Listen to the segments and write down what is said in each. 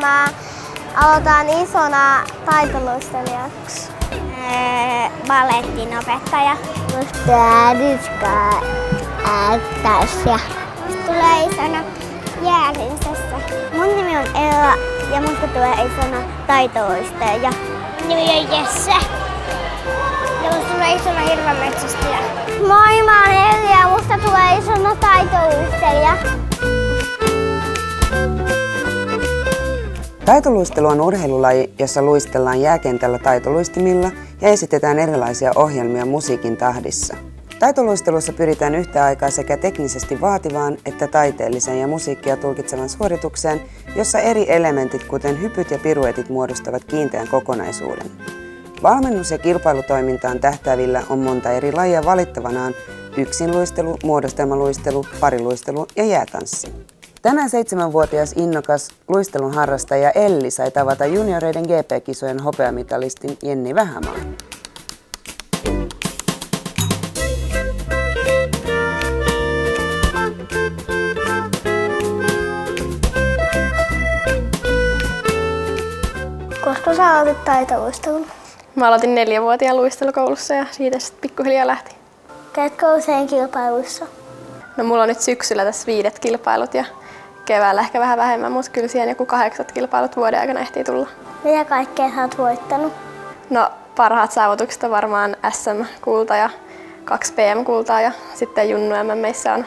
mä aloitan isona taitoluistelijaksi. Ballettin opettaja. Tässä. Tulee isona jääprinsessa. Mun nimi on Ella ja musta tulee isona taitoluistelija. Mun nimi on Jesse. Ja musta tulee isona hirvenmetsästäjä. Moi, mä oon Elli ja musta tulee isona taitoluistelija. Taitoluistelu on urheilulaji, jossa luistellaan jääkentällä taitoluistimilla ja esitetään erilaisia ohjelmia musiikin tahdissa. Taitoluistelussa pyritään yhtä aikaa sekä teknisesti vaativaan että taiteelliseen ja musiikkia tulkitsevan suoritukseen, jossa eri elementit kuten hypyt ja piruetit muodostavat kiinteän kokonaisuuden. Valmennus- ja kilpailutoimintaan tähtäävillä on monta eri lajia valittavanaan: yksinluistelu, muodostelmaluistelu, pariluistelu ja jäätanssi. Tänään 7-vuotias innokas luistelun harrastaja Elli sai tavata junioreiden GP-kisojen hopeamitalistin Jenni Vähämaan. Koska sä aloitit taitoluistelun? Mä aloitin 4-vuotiaan luistelukoulussa ja siitä sitten pikkuhiljaa lähti. Käytkö usein kilpailuissa? No mulla on nyt syksyllä tässä 5 kilpailut ja keväällä ehkä vähän vähemmän, mutta kyllä siihen joku 8 kilpailut vuoden aikana ehtii tulla. Mitä kaikkea sä oot voittanut? No parhaat saavutukset on varmaan SM-kulta ja 2 PM-kultaa ja sitten Junnu MM:issä on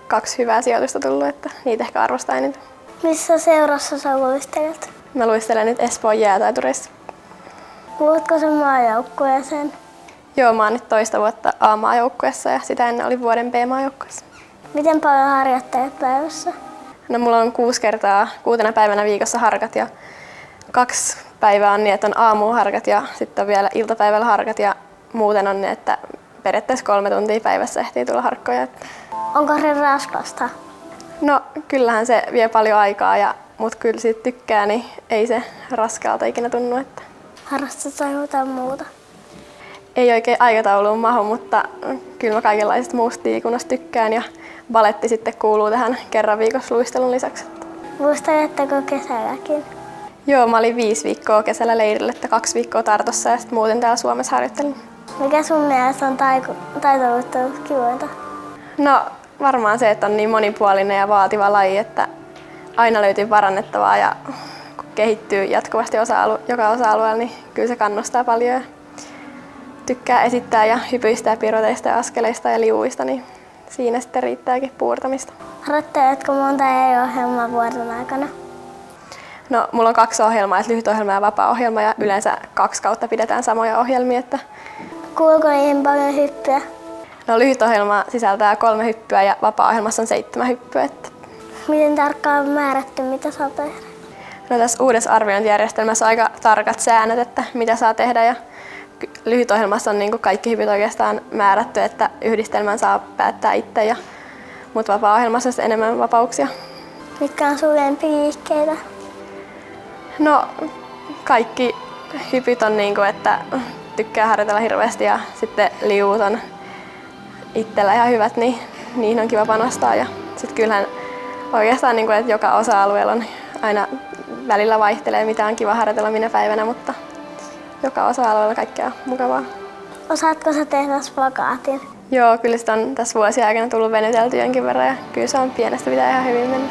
2 hyvää sijoitusta tullut, että niitä ehkä arvostaa eniten. Missä seurassa sä luistelet? Mä luistelen nyt Espoon jäätaitureissa. Kuulutko sen maajoukkueeseen? Joo, mä oon nyt toista vuotta A-maajoukkueessa ja sitä ennen oli vuoden B-maajoukkueessa. Miten paljon harjoittelet päivässä? No mulla on 6 päivänä viikossa harkat ja 2 päivää on niin, että on aamuharkat ja sitten on vielä iltapäivällä harkat ja muuten on niin, että periaatteessa 3 tuntia päivässä ehtii tulla harkkoja. Onko se raskasta? No kyllähän se vie paljon aikaa, mutta kyllä siitä tykkää, niin ei se raskaalta ikinä tunnu. Että Harrastatko jotain muuta? ei oikein aikatauluun mahu, mutta kyllä mä kaikenlaisesta muusta liikunnasta tykkään ja baletti sitten kuuluu tähän kerran viikossa luistelun lisäksi. Luisteletteko kesälläkin? Joo, mä olin 5 viikkoa kesällä leirillä, että 2 viikkoa Tartossa ja sitten muuten täällä Suomessa harjoittelin. Mikä sun mielestä on taitoluistelun kivointa? No varmaan se, että on niin monipuolinen ja vaativa laji, että aina löytyy parannettavaa ja kun kehittyy jatkuvasti joka osa-alueella, niin kyllä se kannustaa paljon. Ja tykkää esittää ja hypyistä ja pirueteista ja askeleista ja liuista, niin siinä sitten riittääkin puurtamista. Harjoitteletko monta eri ohjelmaa vuoden aikana? No, mulla on 2 ohjelmaa, että lyhytohjelma ja vapaa-ohjelma ja yleensä 2 kautta pidetään samoja ohjelmia. Kuuluuko niihin paljon hyppyä? No, lyhytohjelma sisältää 3 hyppyä ja vapaa-ohjelmassa on 7 hyppyä. Miten tarkkaan on määrätty, mitä saa tehdä? No, tässä uudessa arviointijärjestelmässä on aika tarkat säännöt, että mitä saa tehdä. Ja lyhytohjelmassa on niin kaikki hypyt oikeastaan määrätty, että yhdistelmän saa päättää itse, mutta vapaa-ohjelmassa on enemmän vapauksia. Mitkä on sun lempiliikkeitä? No, kaikki hypyt on niin kuin, että tykkää harjoitella hirveästi ja sitten liuut on itsellä ihan hyvät, niin niihin on kiva panostaa. Ja sitten kyllähän oikeastaan niin kuin, että joka osa-alueella on aina välillä vaihtelee, mitä on kiva harjoitella minä päivänä, mutta joka osa-alueella kaikkea on mukavaa. Osaatko sä tehdä spagaatin? Joo, kyllä sitä on tässä vuosien aikana tullut venyteltyä jonkin verran ja kyllä se on pienestä pitää ihan hyvin mennä.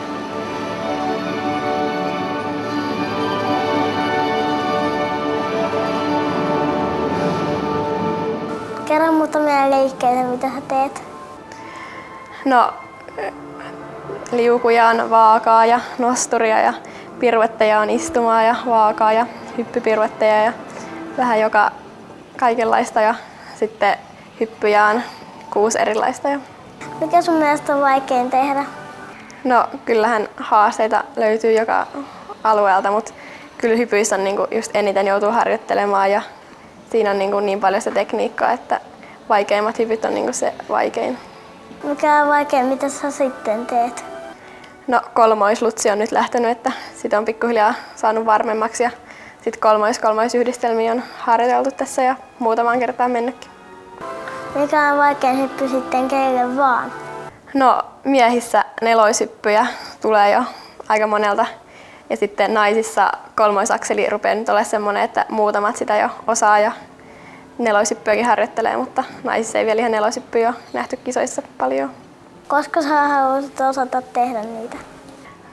Kerro muutamia liikkeitä, mitä sä teet. No, liukuja on vaakaa ja nosturia ja piruetteja on istumaa ja vaakaa ja hyppypiruetteja ja vähän kaikenlaista ja sitten hyppyjä on 6 erilaista. Mikä sun mielestä on vaikein tehdä? No kyllähän haasteita löytyy joka alueelta, mutta kyllä hypyissä on niinku just eniten joutuu harjoittelemaan ja siinä on niin paljon sitä tekniikkaa, että vaikeimmat hypyt on niinku se vaikein. Mikä on vaikein, mitä sä sitten teet? No kolmoislutsi on nyt lähtenyt, että sitä on pikkuhiljaa saanut varmemmaksi ja sitten kolmoisyhdistelmiä on harjoiteltu tässä ja muutamaan kertaan mennytkin. Mikä on vaikein hyppy sitten keille vaan? No miehissä neloishyppyjä tulee jo aika monelta Ja sitten naisissa kolmoisakseli rupeaa nyt olemaan semmoinen, että muutamat sitä jo osaa ja neloishyppyäkin harjoittelee, mutta naisissa ei vielä ihan neloishyppyä ole nähty kisoissa paljon. Koska sä haluaisit osata tehdä niitä?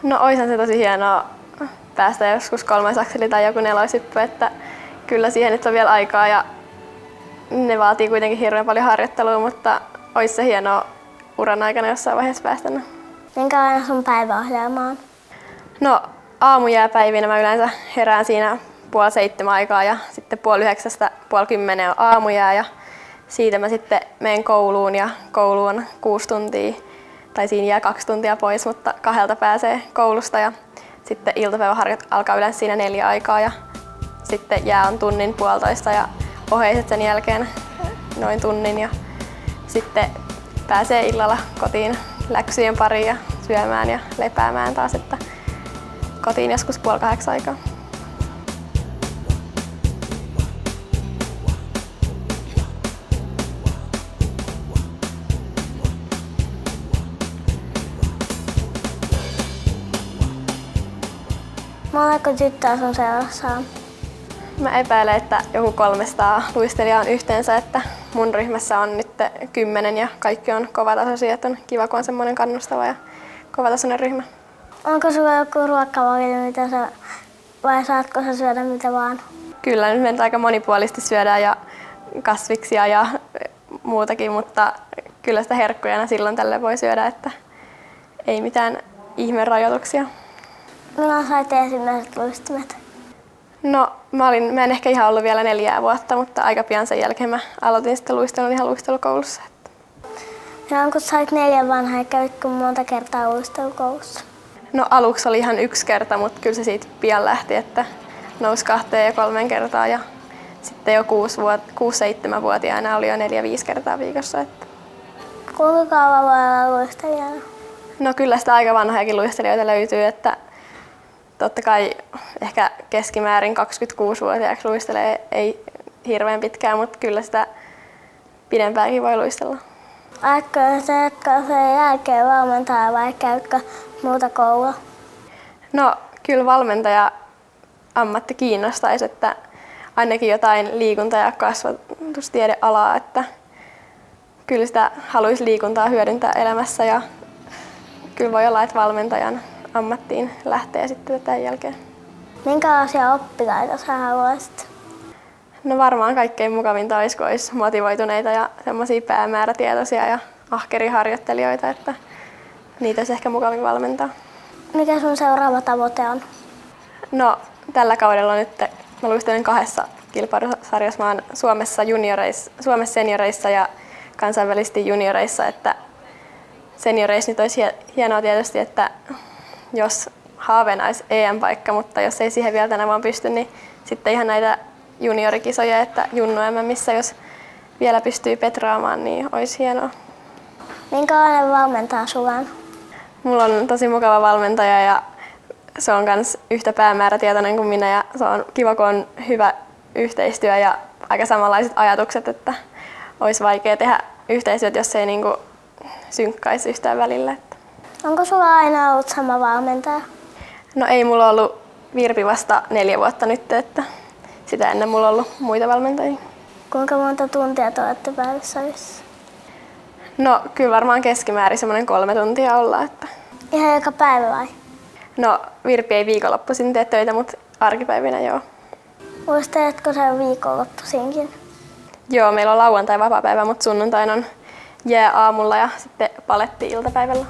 No oishan se tosi hienoa päästä joskus kolmoisakseli tai joku neloishyppy, että kyllä siihen nyt on vielä aikaa ja ne vaatii kuitenkin hirveän paljon harjoittelua, mutta olisi se hienoa uran aikana jossain vaiheessa päästä. Minkälainen sun päiväohjelma on? No aamujääpäivinä mä yleensä herään siinä 6:30 aikaa ja sitten 8:30–9:30 on aamujää ja siitä mä sitten menen kouluun ja koulu on 6 tuntia tai siinä jää 2 tuntia pois, mutta 2 pääsee koulusta ja sitten iltapäiväharjat alkaa yleensä siinä 4 aikaa ja sitten jää on tunnin puolitoista ja oheiset sen jälkeen noin tunnin ja sitten pääsee illalla kotiin läksyjen pariin ja syömään ja lepäämään taas, että kotiin joskus 7:30 aikaa. Monako tyttöä sun seurassa on? Mä epäilen, että joku 300 luistelijaa on yhteensä, että mun ryhmässä on nyt 10 ja kaikki on kovatasoisia, että on kiva, kun on semmoinen kannustava ja kovatasoinen ryhmä. Onko sulla joku ruokavalio, mitä sä, vai saatko sä syödä mitä vaan? Kyllä, nyt meitä aika monipuolisesti syödään ja kasviksia ja muutakin, mutta kyllä sitä herkkuja silloin tälle voi syödä, että ei mitään ihmerajoituksia. Milloin sait ensimmäiset luistimet? No, mä en ehkä ihan ollut vielä 4 vuotta, mutta aika pian sen jälkeen mä aloitin sitten luistelun ihan luistelukoulussa. Ja kun sait 4 vanha ja kävitkö monta kertaa luistelukoulussa? No aluksi oli ihan 1 kerta, mutta kyllä se siitä pian lähti, että nousi 2 ja 3 kertaa ja sitten jo 6-7-vuotiaana oli jo 4-5 kertaa viikossa. Että. Kuinka kauan voi olla luistelijana? No kyllä sitä aika vanhojakin luistelijoita löytyy, että totta kai ehkä keskimäärin 26-vuotiaaksi luistelee ei hirveän pitkään, mutta kyllä sitä pidempäänkin voi luistella. Aikko se jatkaa sen jälkeen valmentaa vai käykö muuta koulua? No kyllä valmentaja ammatti kiinnostaisi, että ainakin jotain liikunta- ja kasvatustiedealaa, että kyllä sitä haluaisi liikuntaa hyödyntää elämässä ja kyllä voi olla, että valmentajan ammattiin lähtee sitten tämän jälkeen. Minkälaisia oppilaita sä haluaisit? No varmaan kaikkein mukavinta olisi, kun olisi motivoituneita ja semmoisia päämäärätietoisia ja ahkeria harjoittelijoita, että niitä olisi ehkä mukavin valmentaa. Mikä sun seuraava tavoite on? No tällä kaudella nyt mä luistelen 2 kilpailusarjassa. Mä oon Suomessa senioreissa ja kansainvälisesti junioreissa, että senioreissa nyt olisi hienoa tietysti, että jos haaveena olisi EM-paikka, mutta jos ei siihen vielä tänä vuonna pysty, niin sitten ihan näitä juniorikisoja, että Junnu missä jos vielä pystyy petraamaan, niin olisi hienoa. Minkälainen valmentaja sulla on? Mulla on tosi mukava valmentaja ja se on myös yhtä päämäärätietoinen kuin minä ja se on kiva, kun on hyvä yhteistyö ja aika samanlaiset ajatukset, että olisi vaikea tehdä yhteistyötä, jos ei niinku synkkaisi yhtään välillä. Onko sulla aina ollut sama valmentaja? No ei mulla ollut Virpi vasta 4 vuotta nyt, että sitä ennen mulla on ollut muita valmentajia. Kuinka monta tuntia te olette päivässä? No kyllä varmaan keskimäärin semmoinen 3 tuntia ollaan. Että. Ihan joka päivä vai? No Virpi ei viikonloppuisin tee töitä, mutta arkipäivinä joo. Muisteletko sä viikonloppuisinkin? Joo, meillä on lauantai vapaapäivä, mutta sunnuntain on jää aamulla ja sitten paletti iltapäivällä.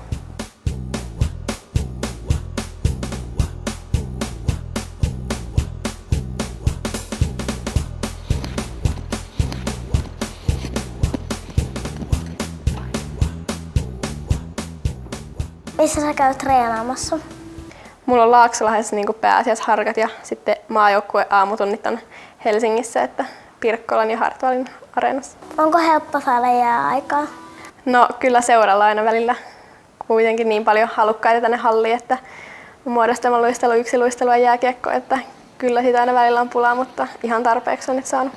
Missä sä käyt treenaamassa? Mulla on Laaksolahessa niin pääasiassa harkat ja sitten maajoukkue aamutunnit on Helsingissä, että Pirkkolan ja Hartwallin areenassa. Onko helppo saada jääaikaa? No kyllä seuralla aina välillä kuitenkin niin paljon halukkaita tänne halliin, että muodostama luistelu, 1 luistelu ja jääkiekko, että kyllä siitä aina välillä on pulaa, mutta ihan tarpeeksi on nyt saanut.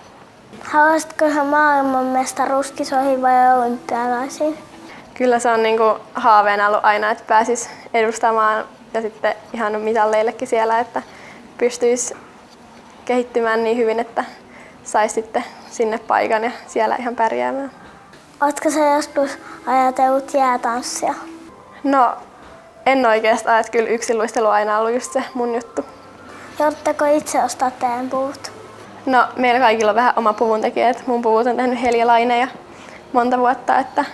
Haluaisitko sä maailmanmestaruuskisoihin vai olympialaisiin? Kyllä se on niin kuin haaveena ollut aina, että pääsis edustamaan ja sitten ihan mitalleillekin siellä, että pystyisi kehittymään niin hyvin, että saisi sitten sinne paikan ja siellä ihan pärjäämään. Oletko sä joskus ajatellut jäätanssia? No, en oikeastaan, että kyllä yksinluistelu on aina ollut just se mun juttu. Joudutteko itse ostaa teidän puvut? No, meillä kaikilla on vähän oma puvuntekijä, että mun puvut on tehnyt Helja Laine monta vuotta, että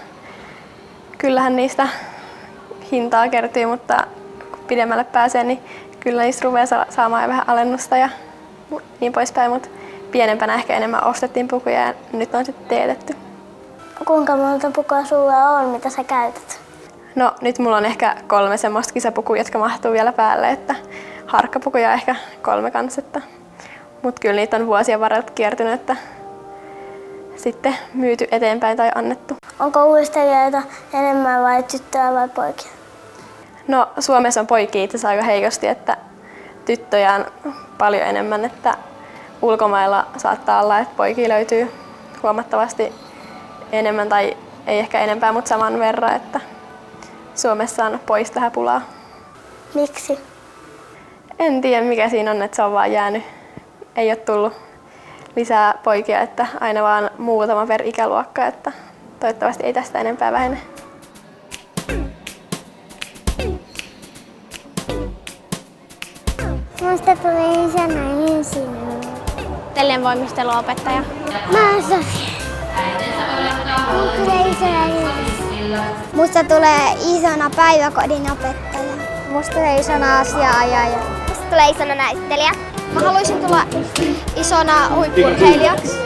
kyllähän niistä hintaa kertyy, mutta kun pidemmälle pääsee, niin kyllä niistä rupeaa saamaan vähän alennusta ja niin poispäin, mutta pienempänä ehkä enemmän ostettiin pukuja ja nyt on sitten teetetty. Kuinka monta pukua sulla on, mitä sä käytät? No, nyt mulla on ehkä 3 semmoista kisapukua, jotka mahtuu vielä päälle, että harkkapukuja ehkä 3 kanssa. Mutta kyllä niitä on vuosien varrella kiertynyt, että sitten myyty eteenpäin tai annettu. Onko uistelijoita enemmän vai tyttöjä vai poikia? No, Suomessa on poikia itse asiassa aika heikosti, että tyttöjä on paljon enemmän, että ulkomailla saattaa olla, että poikia löytyy huomattavasti enemmän tai ei ehkä enempää, mutta saman verran, että Suomessa on pojista vähän pulaa. Miksi? En tiedä mikä siinä on, että se on vaan jäänyt. Ei ole tullut lisää poikia, että aina vaan muutama per ikäluokka, että toivottavasti ei tästä enempää vähene. Musta tuli isona insinööri. Tellen voimisteluopettaja. Mä oon Sofia. Musta tulee isona insinööri. Musta tulee isona päiväkodin opettaja. Musta tulee isona asiaajaja. Musta tulee isona näyttelijä. Mä haluaisin tulla isona huippu-urheilijaksi.